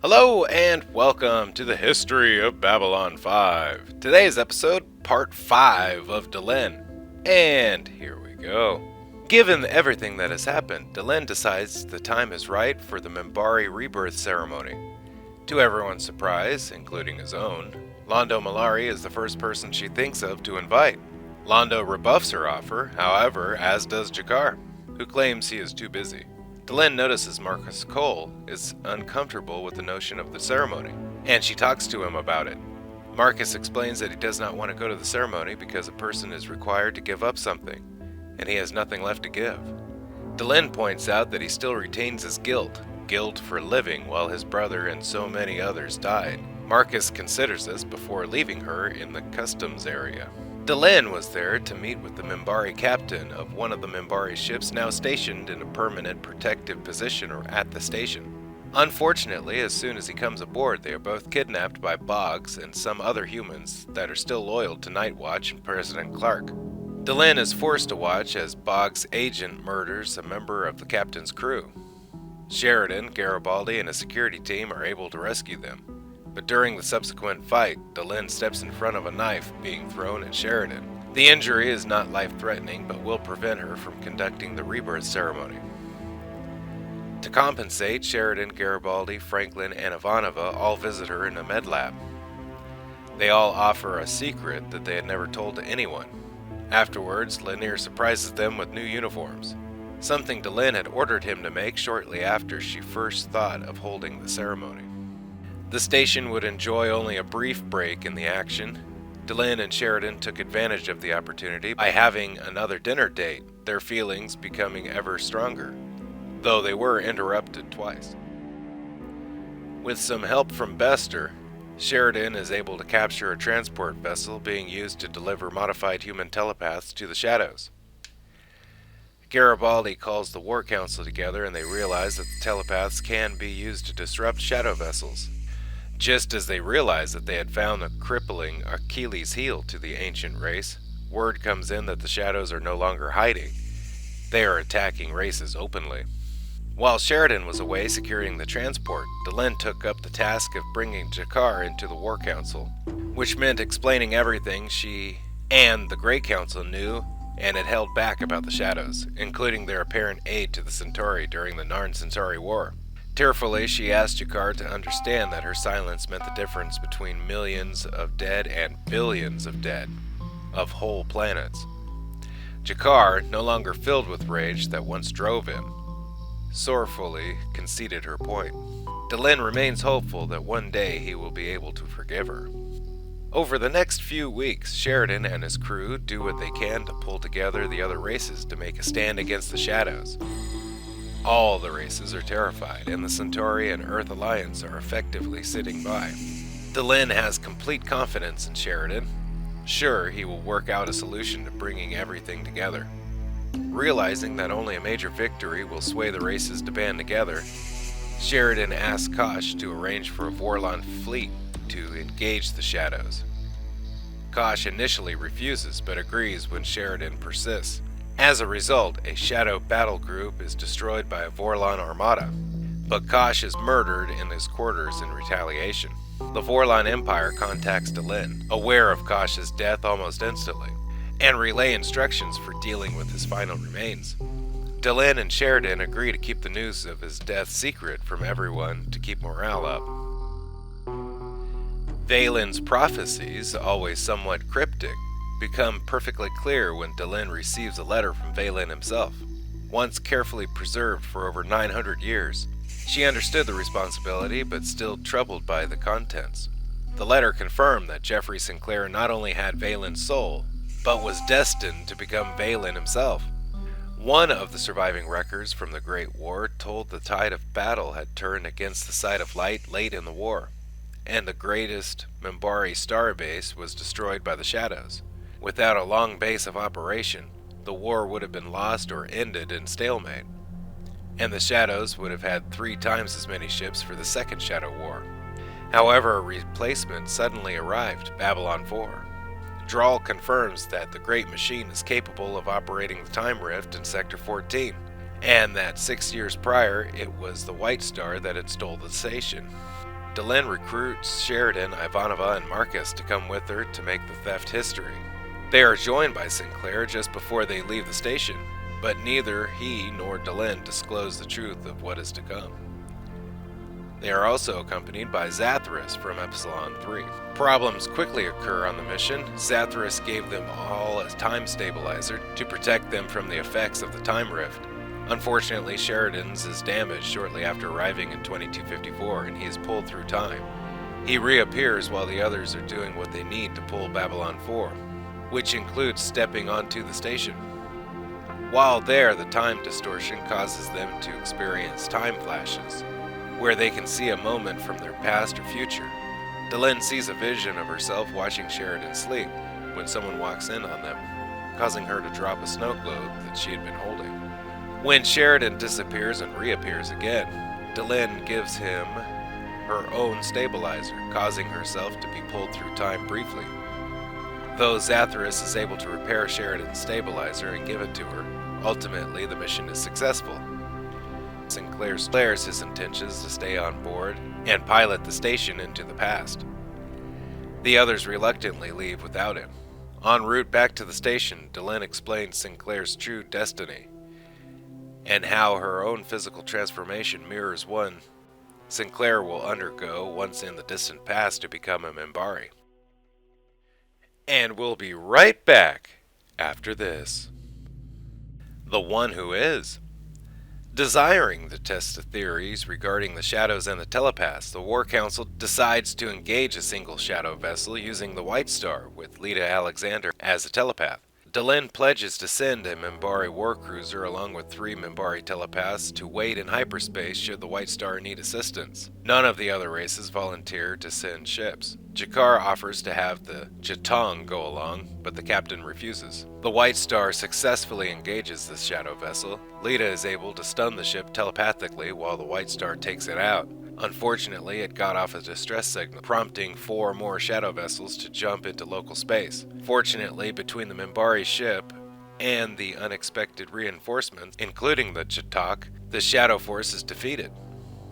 Hello and welcome to the History of Babylon 5. Today's episode, part 5 of Delenn. And here we go. Given everything that has happened, Delenn decides the time is right for the Minbari rebirth ceremony. To everyone's surprise, including his own, Londo Mollari is the first person she thinks of to invite. Londo rebuffs her offer, however, as does Jakar, who claims he is too busy. Delenn notices Marcus Cole is uncomfortable with the notion of the ceremony, and she talks to him about it. Marcus explains that he does not want to go to the ceremony because a person is required to give up something, and he has nothing left to give. Delenn points out that he still retains his guilt for living while his brother and so many others died. Marcus considers this before leaving her in the customs area. Delenn was there to meet with the Minbari captain of one of the Minbari ships now stationed in a permanent protective position at the station. Unfortunately, as soon as he comes aboard, they are both kidnapped by Boggs and some other humans that are still loyal to Night Watch and President Clark. Delenn is forced to watch as Boggs' agent murders a member of the captain's crew. Sheridan, Garibaldi, and a security team are able to rescue them. But during the subsequent fight, Delenn steps in front of a knife being thrown at Sheridan. The injury is not life-threatening, but will prevent her from conducting the rebirth ceremony. To compensate, Sheridan, Garibaldi, Franklin, and Ivanova all visit her in a med lab. They all offer a secret that they had never told to anyone. Afterwards, Lanier surprises them with new uniforms, something Delenn had ordered him to make shortly after she first thought of holding the ceremony. The station would enjoy only a brief break in the action. Delenn and Sheridan took advantage of the opportunity by having another dinner date, their feelings becoming ever stronger, though they were interrupted twice. With some help from Bester, Sheridan is able to capture a transport vessel being used to deliver modified human telepaths to the Shadows. Garibaldi calls the War Council together and they realize that the telepaths can be used to disrupt shadow vessels. Just as they realize that they had found the crippling Achilles heel to the ancient race, word comes in that the Shadows are no longer hiding. They are attacking races openly. While Sheridan was away securing the transport, Delenn took up the task of bringing Jakar into the War Council, which meant explaining everything she and the Great Council knew and had held back about the Shadows, including their apparent aid to the Centauri during the Narn-Centauri War. Tearfully, she asked Jakar to understand that her silence meant the difference between millions of dead and billions of dead, of whole planets. Jakar, no longer filled with rage that once drove him, sorrowfully conceded her point. Delenn remains hopeful that one day he will be able to forgive her. Over the next few weeks, Sheridan and his crew do what they can to pull together the other races to make a stand against the Shadows. All the races are terrified, and the Centauri and Earth Alliance are effectively sitting by. Delenn has complete confidence in Sheridan. Sure, he will work out a solution to bringing everything together. Realizing that only a major victory will sway the races to band together, Sheridan asks Kosh to arrange for a Vorlon fleet to engage the Shadows. Kosh initially refuses, but agrees when Sheridan persists. As a result, a Shadow battle group is destroyed by a Vorlon armada, but Kosh is murdered in his quarters in retaliation. The Vorlon Empire contacts Delenn, aware of Kosh's death almost instantly, and relay instructions for dealing with his final remains. Delenn and Sheridan agree to keep the news of his death secret from everyone to keep morale up. Valen's prophecies, always somewhat cryptic, become perfectly clear when Delenn receives a letter from Valen himself. Once carefully preserved for over 900 years, she understood the responsibility but still troubled by the contents. The letter confirmed that Jeffrey Sinclair not only had Valen's soul, but was destined to become Valen himself. One of the surviving records from the Great War told the tide of battle had turned against the side of light late in the war, and the greatest Minbari starbase was destroyed by the Shadows. Without a long base of operation, the war would have been lost or ended in stalemate, and the Shadows would have had 3 times as many ships for the Second Shadow War. However, a replacement suddenly arrived, Babylon 4. Drawl confirms that the Great Machine is capable of operating the Time Rift in Sector 14, and that 6 years prior it was the White Star that had stole the station. Delenn recruits Sheridan, Ivanova, and Marcus to come with her to make the theft history. They are joined by Sinclair just before they leave the station, but neither he nor Delenn disclose the truth of what is to come. They are also accompanied by Zathras from Epsilon 3. Problems quickly occur on the mission. Zathras gave them all a time stabilizer to protect them from the effects of the time rift. Unfortunately, Sheridan's is damaged shortly after arriving in 2254, and he is pulled through time. He reappears while the others are doing what they need to pull Babylon 4, which includes stepping onto the station. While there, the time distortion causes them to experience time flashes, where they can see a moment from their past or future. Delenn sees a vision of herself watching Sheridan sleep when someone walks in on them, causing her to drop a snow globe that she had been holding. When Sheridan disappears and reappears again, Delenn gives him her own stabilizer, causing herself to be pulled through time briefly. Though Zathras is able to repair Sheridan's stabilizer and give it to her, ultimately the mission is successful. Sinclair declares his intentions to stay on board and pilot the station into the past. The others reluctantly leave without him. En route back to the station, Delenn explains Sinclair's true destiny and how her own physical transformation mirrors one Sinclair will undergo once in the distant past to become a Minbari. And we'll be right back after this. The One Who Is. Desiring to test the theories regarding the shadows and the telepaths, the War Council decides to engage a single shadow vessel using the White Star, with Lita Alexander as a telepath. Delenn pledges to send a Minbari war cruiser along with 3 Minbari telepaths to wait in hyperspace should the White Star need assistance. None of the other races volunteer to send ships. Jakar offers to have the Jatong go along, but the captain refuses. The White Star successfully engages the shadow vessel. Lita is able to stun the ship telepathically while the White Star takes it out. Unfortunately, it got off a distress signal, prompting 4 more shadow vessels to jump into local space. Fortunately, between the Minbari ship and the unexpected reinforcements, including the Chatak, the Shadow Force is defeated,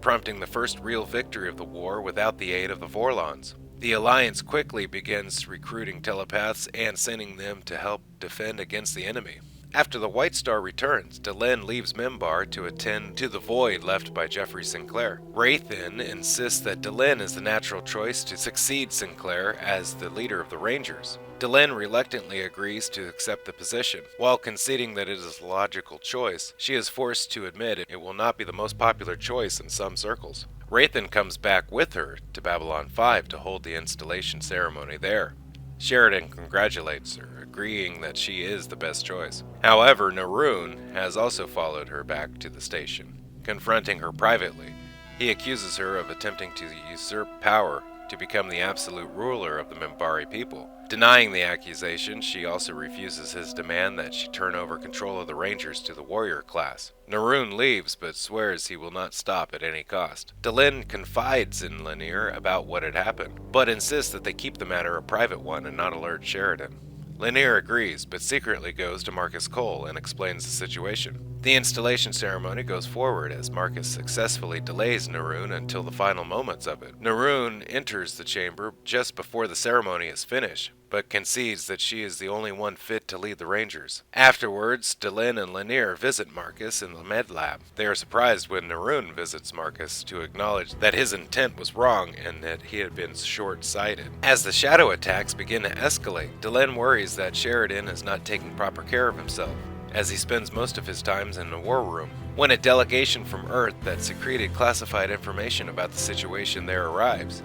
prompting the first real victory of the war without the aid of the Vorlons. The Alliance quickly begins recruiting telepaths and sending them to help defend against the enemy. After the White Star returns, Delenn leaves Minbar to attend to the void left by Jeffrey Sinclair. Wraithen insists that Delenn is the natural choice to succeed Sinclair as the leader of the Rangers. Delenn reluctantly agrees to accept the position. While conceding that it is a logical choice, she is forced to admit it will not be the most popular choice in some circles. Wraithen comes back with her to Babylon 5 to hold the installation ceremony there. Sheridan congratulates her, agreeing that she is the best choice. However, Naroon has also followed her back to the station. Confronting her privately, he accuses her of attempting to usurp power to become the absolute ruler of the Minbari people. Denying the accusation, she also refuses his demand that she turn over control of the Rangers to the warrior class. Naroon leaves, but swears he will not stop at any cost. Delenn confides in Lanier about what had happened, but insists that they keep the matter a private one and not alert Sheridan. Lanier agrees, but secretly goes to Marcus Cole and explains the situation. The installation ceremony goes forward as Marcus successfully delays Naroon until the final moments of it. Naroon enters the chamber just before the ceremony is finished, but concedes that she is the only one fit to lead the Rangers. Afterwards, Delenn and Lanier visit Marcus in the med lab. They are surprised when Naroon visits Marcus to acknowledge that his intent was wrong and that he had been short-sighted. As the shadow attacks begin to escalate, Delenn worries that Sheridan is not taking proper care of himself, as he spends most of his time in the war room. When a delegation from Earth that secreted classified information about the situation there arrives,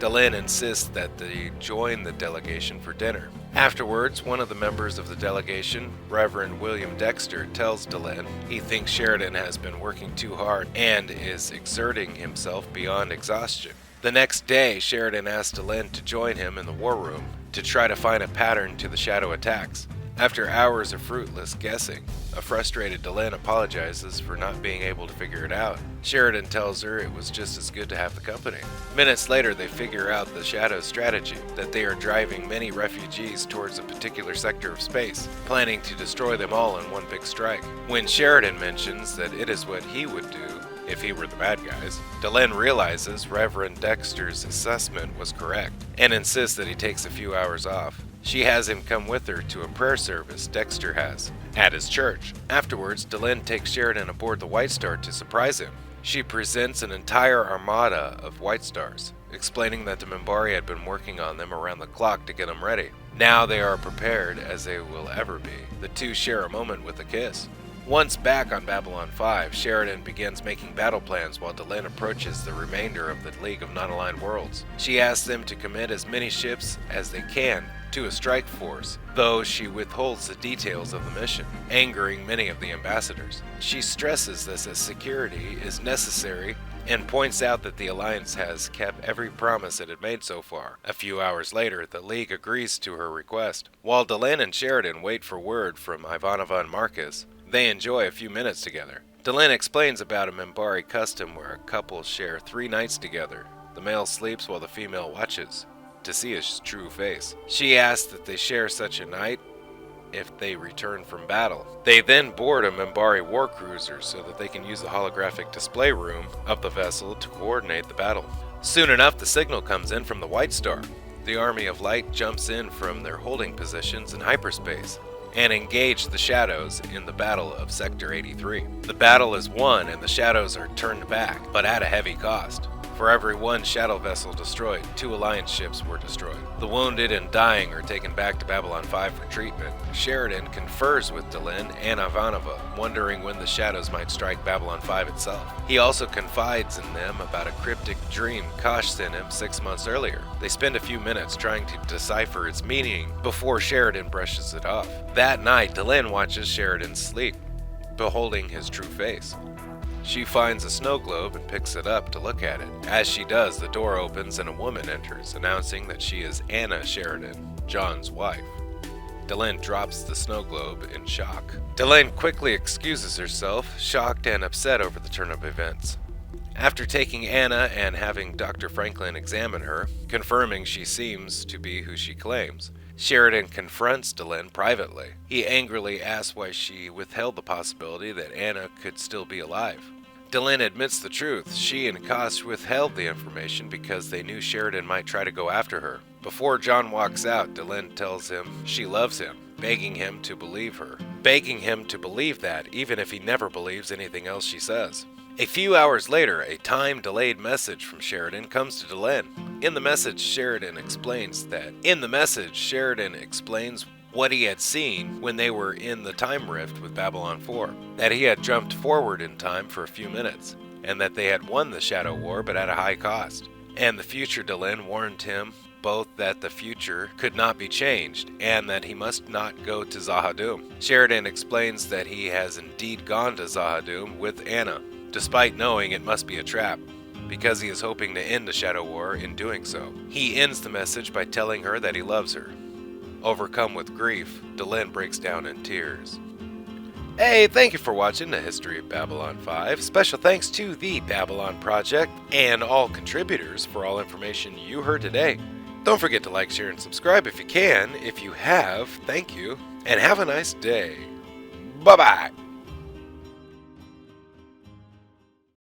Delenn insists that they join the delegation for dinner. Afterwards, one of the members of the delegation, Reverend William Dexter, tells Delenn he thinks Sheridan has been working too hard and is exerting himself beyond exhaustion. The next day, Sheridan asks Delenn to join him in the war room to try to find a pattern to the shadow attacks. After hours of fruitless guessing, a frustrated Delenn apologizes for not being able to figure it out. Sheridan tells her it was just as good to have the company. Minutes later, they figure out the Shadow's strategy, that they are driving many refugees towards a particular sector of space, planning to destroy them all in one big strike. When Sheridan mentions that it is what he would do if he were the bad guys. Delenn realizes Reverend Dexter's assessment was correct and insists that he takes a few hours off. She has him come with her to a prayer service Dexter has at his church. Afterwards, Delenn takes Sheridan aboard the White Star to surprise him. She presents an entire armada of White Stars, explaining that the Minbari had been working on them around the clock to get them ready. Now they are prepared as they will ever be. The two share a moment with a kiss. Once back on Babylon 5, Sheridan begins making battle plans while Delenn approaches the remainder of the League of Non-Aligned Worlds. She asks them to commit as many ships as they can to a strike force, though she withholds the details of the mission, angering many of the ambassadors. She stresses that security is necessary and points out that the Alliance has kept every promise it had made so far. A few hours later, the League agrees to her request. While Delenn and Sheridan wait for word from Ivanova and Marcus, they enjoy a few minutes together. Delenn explains about a Minbari custom where a couple share 3 nights together. The male sleeps while the female watches to see his true face. She asks that they share such a night if they return from battle. They then board a Minbari war cruiser so that they can use the holographic display room of the vessel to coordinate the battle. Soon enough, the signal comes in from the White Star. The Army of Light jumps in from their holding positions in hyperspace and engage the Shadows in the Battle of Sector 83. The battle is won and the Shadows are turned back, but at a heavy cost. For every 1 Shadow vessel destroyed, 2 Alliance ships were destroyed. The wounded and dying are taken back to Babylon 5 for treatment. Sheridan confers with Delenn and Ivanova, wondering when the Shadows might strike Babylon 5 itself. He also confides in them about a cryptic dream Kosh sent him 6 months earlier. They spend a few minutes trying to decipher its meaning before Sheridan brushes it off. That night, Delenn watches Sheridan sleep, beholding his true face. She finds a snow globe and picks it up to look at it. As she does, the door opens and a woman enters, announcing that she is Anna Sheridan, John's wife. Delenn drops the snow globe in shock. Delenn quickly excuses herself, shocked and upset over the turn of events. After taking Anna and having Dr. Franklin examine her, confirming she seems to be who she claims, Sheridan confronts Delenn privately. He angrily asks why she withheld the possibility that Anna could still be alive. Delenn admits the truth. She and Kosh withheld the information because they knew Sheridan might try to go after her. Before John walks out, Delenn tells him she loves him, begging him to believe her. Begging him to believe that, even if he never believes anything else she says. A few hours later, a time-delayed message from Sheridan comes to Delenn. In the message, Sheridan explains what he had seen when they were in the time rift with Babylon 4, that he had jumped forward in time for a few minutes, and that they had won the Shadow War but at a high cost. And the future Delenn warned him both that the future could not be changed and that he must not go to Zahadum. Sheridan explains that he has indeed gone to Zahadum with Anna, despite knowing it must be a trap, because he is hoping to end the Shadow War in doing so. He ends the message by telling her that he loves her. Overcome with grief, Delenn breaks down in tears. Hey, thank you for watching the History of Babylon 5. Special thanks to the Babylon Project and all contributors for all information you heard today. Don't forget to like, share, and subscribe if you can. If you have, thank you, and have a nice day. Bye-bye.